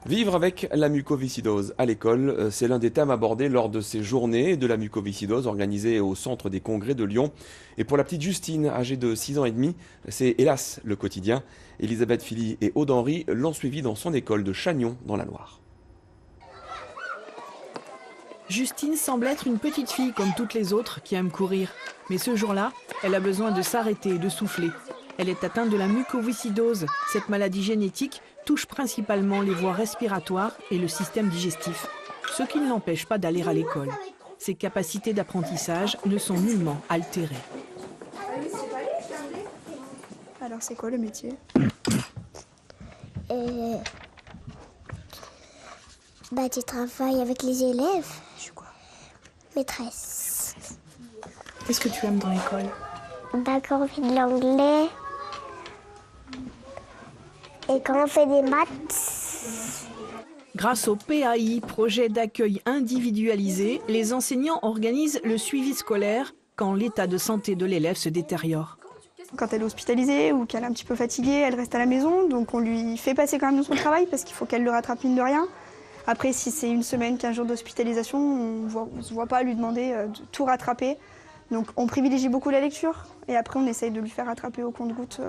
Vivre avec la mucoviscidose à l'école, c'est l'un des thèmes abordés lors de ces journées de la mucoviscidose organisées au Centre des Congrès de Lyon. Et pour la petite Justine, âgée de 6 ans et demi, c'est hélas le quotidien. Elisabeth Philly et Aude Henry l'ont suivie dans son école de Chagnon dans la Loire. Justine semble être une petite fille comme toutes les autres qui aiment courir. Mais ce jour-là, elle a besoin de s'arrêter et de souffler. Elle est atteinte de la mucoviscidose. Cette maladie génétique touche principalement les voies respiratoires et le système digestif, ce qui ne l'empêche pas d'aller à l'école. Ses capacités d'apprentissage ne sont nullement altérées. Alors c'est quoi le métier? Tu travailles avec les élèves. Je suis quoi? Maîtresse. Qu'est-ce que tu aimes dans l'école? Qu'on fait de l'anglais. Et quand on fait des maths. Grâce au PAI, projet d'accueil individualisé, les enseignants organisent le suivi scolaire quand l'état de santé de l'élève se détériore. Quand elle est hospitalisée ou qu'elle est un petit peu fatiguée, elle reste à la maison. Donc on lui fait passer quand même son travail parce qu'il faut qu'elle le rattrape mine de rien. Après, si c'est une semaine, 15 jours d'hospitalisation, on ne se voit pas lui demander de tout rattraper. Donc on privilégie beaucoup la lecture et après on essaye de lui faire rattraper au compte-gouttes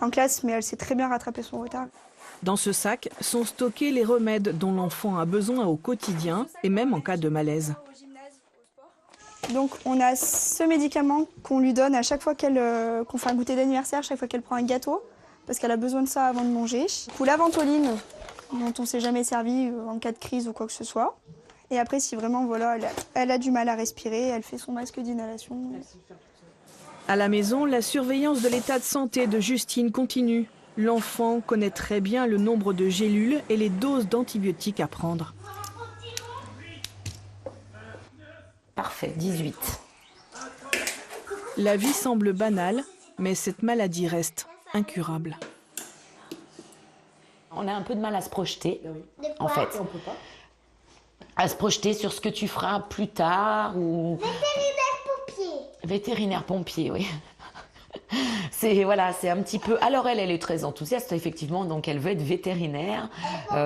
en classe, mais elle sait très bien rattraper son retard. Dans ce sac sont stockés les remèdes dont l'enfant a besoin au quotidien et même en cas de malaise. Donc on a ce médicament qu'on lui donne à chaque fois qu'on fait un goûter d'anniversaire, chaque fois qu'elle prend un gâteau, parce qu'elle a besoin de ça avant de manger. Ou la ventoline, dont on ne s'est jamais servi en cas de crise ou quoi que ce soit. Et après, si vraiment elle a du mal à respirer, elle fait son masque d'inhalation. À la maison, la surveillance de l'état de santé de Justine continue. L'enfant connaît très bien le nombre de gélules et les doses d'antibiotiques à prendre. Parfait, 18. La vie semble banale, mais cette maladie reste incurable. On a un peu de mal à se projeter, en fait. À se projeter sur ce que tu feras plus tard ou... Vétérinaire-pompier. Vétérinaire-pompier, oui. C'est un petit peu... Alors elle est très enthousiaste, effectivement, donc elle veut être vétérinaire.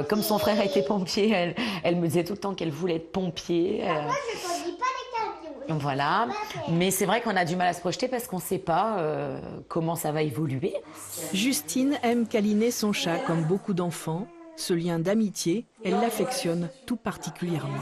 Comme son frère était pompier, elle me disait tout le temps qu'elle voulait être pompier. Moi, je ne conduis pas les camions. Voilà, mais c'est vrai qu'on a du mal à se projeter parce qu'on ne sait pas comment ça va évoluer. Justine aime câliner son chat comme beaucoup d'enfants. Ce lien d'amitié, elle l'affectionne tout particulièrement.